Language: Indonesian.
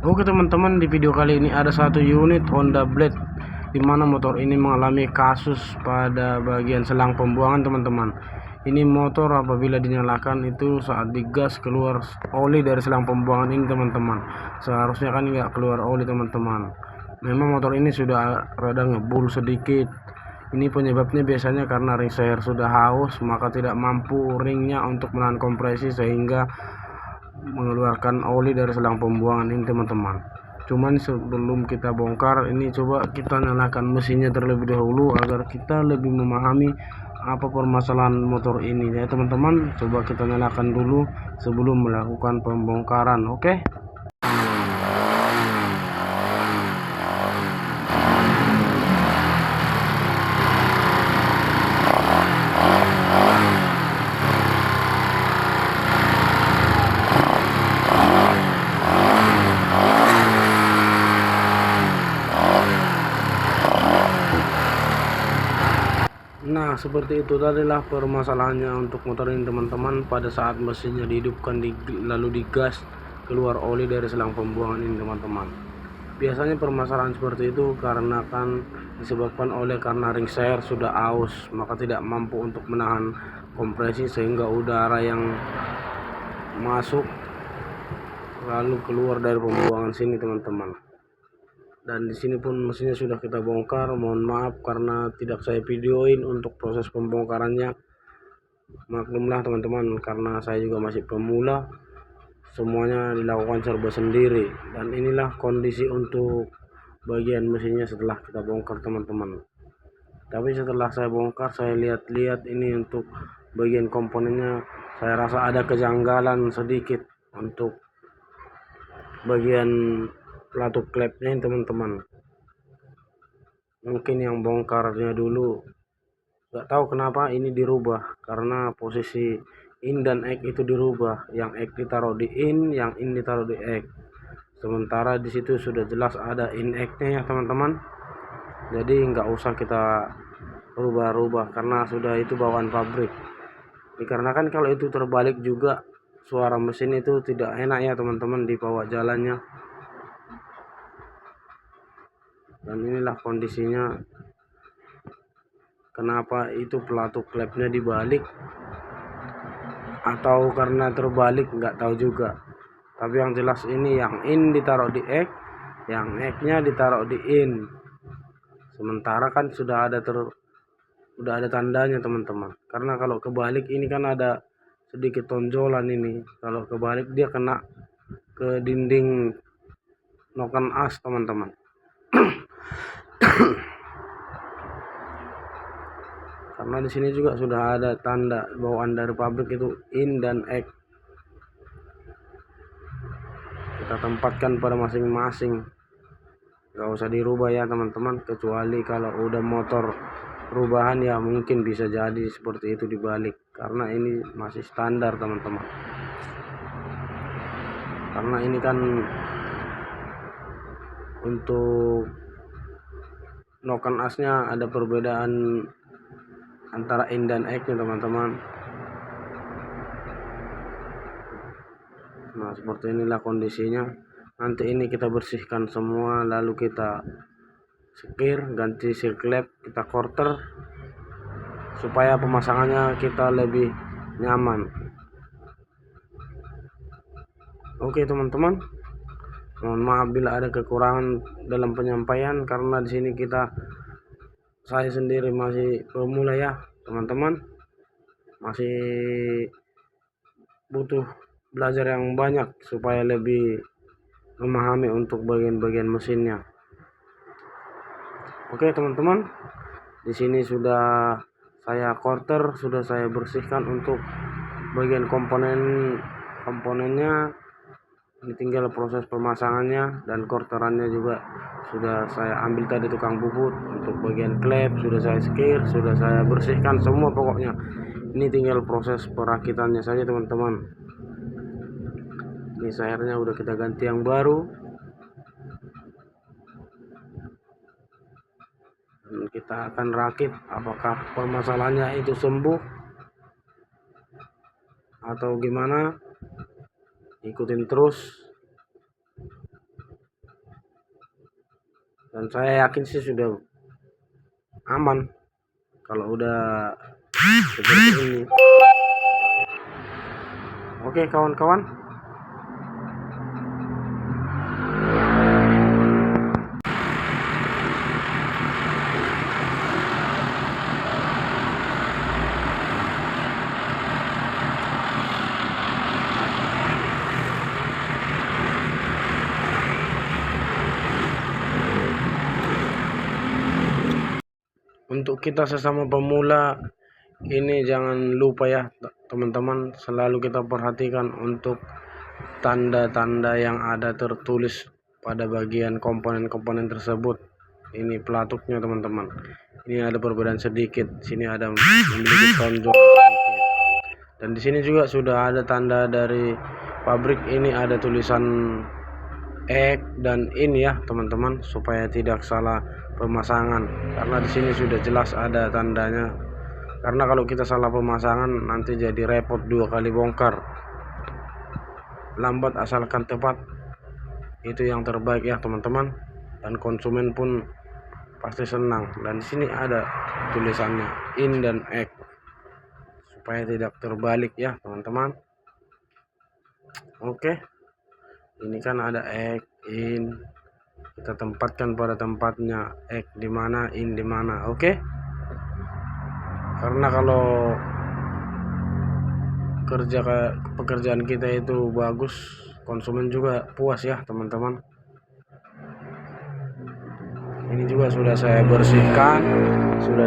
Oke teman-teman, di video kali ini ada satu unit Honda Blade di mana motor ini mengalami kasus pada bagian selang pembuangan teman-teman. Ini motor apabila dinyalakan itu saat digas keluar oli dari selang pembuangan ini teman-teman. Seharusnya kan nggak keluar oli teman-teman. Memang motor ini sudah rada ngebul sedikit. Ini penyebabnya biasanya karena ring seher sudah haus, maka tidak mampu ringnya untuk menahan kompresi sehingga mengeluarkan oli dari selang pembuangan ini teman-teman. Cuman sebelum kita bongkar ini, coba kita nyalakan mesinnya terlebih dahulu agar kita lebih memahami apa permasalahan motor ini ya teman-teman. Coba kita nyalakan dulu sebelum melakukan pembongkaran. Oke. Nah, seperti itu tadilah permasalahannya untuk motor ini teman-teman. Pada saat mesinnya dihidupkan lalu digas, keluar oli dari selang pembuangan ini teman-teman. Biasanya permasalahan seperti itu karena disebabkan oleh karena ring seher sudah aus, maka tidak mampu untuk menahan kompresi sehingga udara yang masuk lalu keluar dari pembuangan sini teman-teman. Dan di sini pun mesinnya sudah kita bongkar. Mohon maaf karena tidak saya videoin untuk proses pembongkarannya. Maklumlah teman-teman, karena saya juga masih pemula, semuanya dilakukan serba sendiri. Dan inilah kondisi untuk bagian mesinnya setelah kita bongkar teman-teman. Tapi setelah saya bongkar, saya lihat-lihat ini untuk bagian komponennya, saya rasa ada kejanggalan sedikit untuk bagian pelatuk klepnya teman-teman. Mungkin yang bongkarnya dulu nggak tahu kenapa ini dirubah, karena posisi in dan egg itu dirubah, yang egg ditaruh di in, yang in ditaruh di egg, sementara di situ sudah jelas ada in egg-nya ya teman-teman. Jadi nggak usah kita rubah-rubah karena sudah itu bawaan pabrik. Dikarenakan kalau itu terbalik juga suara mesin itu tidak enak ya teman-teman dibawa jalannya. Dan inilah kondisinya, kenapa itu pelatuk klepnya dibalik atau karena terbalik nggak tahu juga. Tapi yang jelas ini yang in ditaruh di egg, yang egg-nya ditaruh di in. Sementara kan sudah ada tandanya teman-teman. Karena kalau kebalik ini kan ada sedikit tonjolan ini. Kalau kebalik dia kena ke dinding noken as teman-teman. Karena di sini juga sudah ada tanda bawaan dari pabrik itu in dan egg. Kita tempatkan pada masing-masing, nggak usah dirubah ya teman-teman, kecuali kalau udah motor perubahan ya mungkin bisa jadi seperti itu dibalik, karena ini masih standar teman-teman. Karena ini kan untuk noken asnya ada perbedaan antara in dan egg nya teman-teman. Nah, seperti inilah kondisinya. Nanti ini kita bersihkan semua, lalu kita sekir, ganti seal clamp, kita quarter supaya pemasangannya kita lebih nyaman. Oke teman-teman, mohon maaf bila ada kekurangan dalam penyampaian, karena di sini saya sendiri masih pemula ya teman-teman, masih butuh belajar yang banyak supaya lebih memahami untuk bagian-bagian mesinnya. Oke teman-teman, di sini sudah saya quarter, sudah saya bersihkan untuk bagian komponennya. Ini tinggal proses pemasangannya, dan quarterannya juga sudah saya ambil tadi tukang bubut. Untuk bagian klep sudah saya sekir, sudah saya bersihkan semua pokoknya. Ini tinggal proses perakitannya saja teman-teman. Ini sehernya udah kita ganti yang baru, dan kita akan rakit. Apakah permasalahannya itu sembuh atau gimana, ikutin terus. dan saya yakin sih sudah aman kalau udah seperti ini. Oke kawan-kawan, untuk kita sesama pemula ini jangan lupa ya teman-teman, selalu kita perhatikan untuk tanda-tanda yang ada tertulis pada bagian komponen-komponen tersebut. Ini pelatuknya teman-teman, ini ada perbedaan sedikit, sini ada memiliki tonjol sedikit, dan di sini juga sudah ada tanda dari pabrik, ini ada tulisan X dan in ya teman-teman, supaya tidak salah pemasangan, karena di sini sudah jelas ada tandanya. Karena kalau kita salah pemasangan nanti jadi repot 2 kali bongkar. Lambat asalkan tepat, itu yang terbaik ya teman-teman, dan konsumen pun pasti senang. Dan di sini ada tulisannya in dan X supaya tidak terbalik ya teman-teman. Oke, ini kan ada X, in, kita tempatkan pada tempatnya, X di mana, in di mana. Oke, karena kalau pekerjaan kita itu bagus, konsumen juga puas ya teman-teman. Ini juga sudah saya bersihkan, sudah